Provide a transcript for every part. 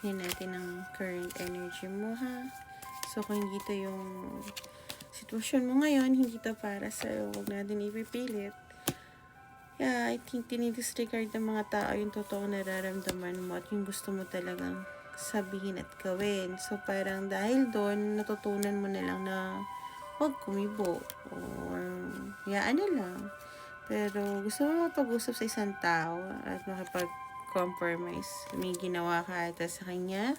tingnan natin ang current energy mo, ha? So, kung hindi to yung sitwasyon mo ngayon, hindi to para sa'yo. Huwag natin ipipilit. Yeah, I think dinidisregard ng mga tao yung totoong nararamdaman mo at yung gusto mo talagang sabihin at gawin. So, parang dahil doon, natutunan mo na lang na huwag kumibo. Or, yaan na lang. Pero, gusto mo mapag-usap sa isang tao at makipag-compromise. May ginawa ka ata sa kanya.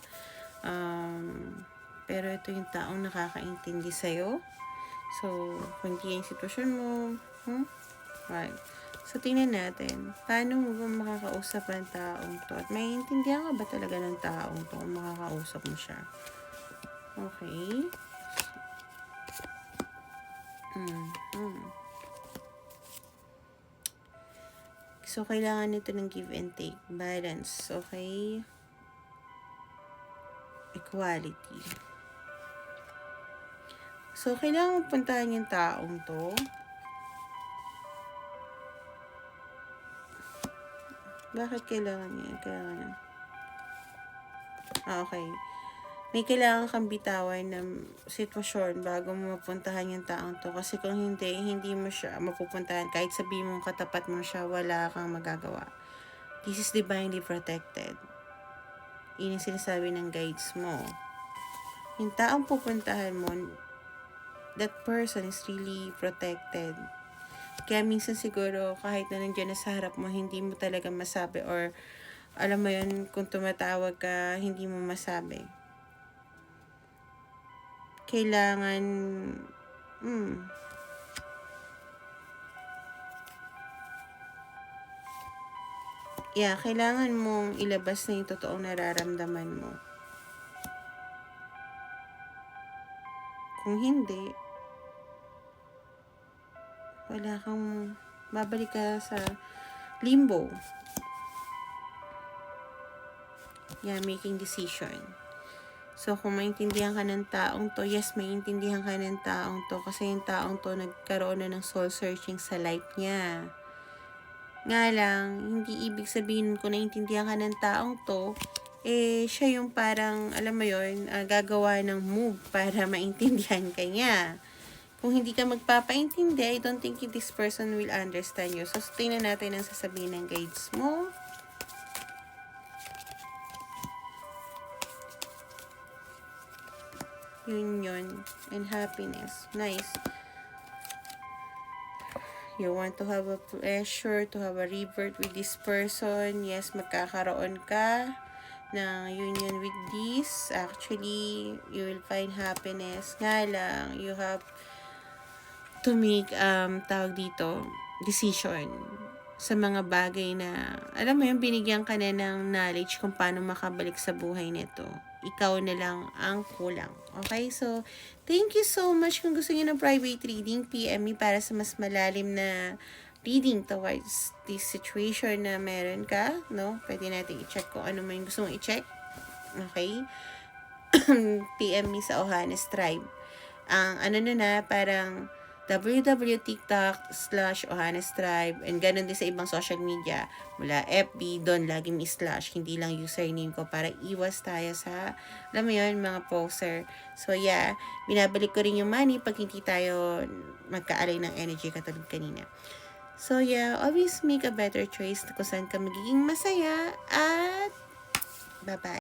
Pero ito yung taong nakakaintindi sa'yo. So, kung di yung sitwasyon mo, right. So, tingnan natin, paano mo ba makakausap ang taong to? At maiintindihan ka ba talaga ng taong to kung makakausap mo siya? Okay. So, kailangan nito ng give and take. Balance, okay? Equality. So, kailangan mo puntahan yung taong to. Bakit kailangan niya? Kailangan. Okay. May kailangan kang bitawan ng sitwasyon bago mo mapuntahan yung taong to. Kasi kung hindi mo siya mapupuntahan. Kahit sabihin mong katapat mo siya, wala kang magagawa. This is divinely protected. Yun yung sinasabi ng guides mo. Yung taong pupuntahan mo, that person is really protected. Kaya minsan siguro kahit na nandiyan na sa harap mo, hindi mo talaga masabi or alam mo yun, kung tumatawag ka, hindi mo masabi. Kailangan kailangan mong ilabas na yung totoong nararamdaman mo. Kung hindi, wala kang, babalik ka sa limbo. Making decision. So, kung maintindihan ka ng taong to, yes, maintindihan ka ng taong to kasi yung taong to nagkaroon na ng soul searching sa life niya. Nga lang, hindi ibig sabihin kung naintindihan ka ng taong to, siya yung parang, alam mo yun, gagawa ng move para maintindihan ka niya. Kung hindi ka magpapaintindi, I don't think this person will understand you. So, tingnan natin ang sasabihin ng guides mo. Union and happiness. Nice. You want to have a pleasure, to have a rebirth with this person. Yes, magkakaroon ka ng union with this. Actually, you will find happiness. Nga lang, you have to make, tawag dito, decision sa mga bagay na, alam mo yun, binigyan ka na ng knowledge kung paano makabalik sa buhay nito. Ikaw na lang ang kulang. Okay? So, thank you so much. Kung gusto niyo ng private reading, PM me para sa mas malalim na reading towards this situation na meron ka. No? Pwede natin i-check kung ano man gusto mong i-check. Okay? PM me sa Ohanes Tribe. Ang parang www.tiktok/OhannesTribe and ganun din sa ibang social media mula FB, doon lagi may slash, hindi lang username ko para iwas tayo sa, alam mo yun, mga poser. So binabalik ko rin yung money pag hindi tayo magkaalay ng energy katulad kanina. So always make a better choice kung saan ka magiging masaya at bye-bye.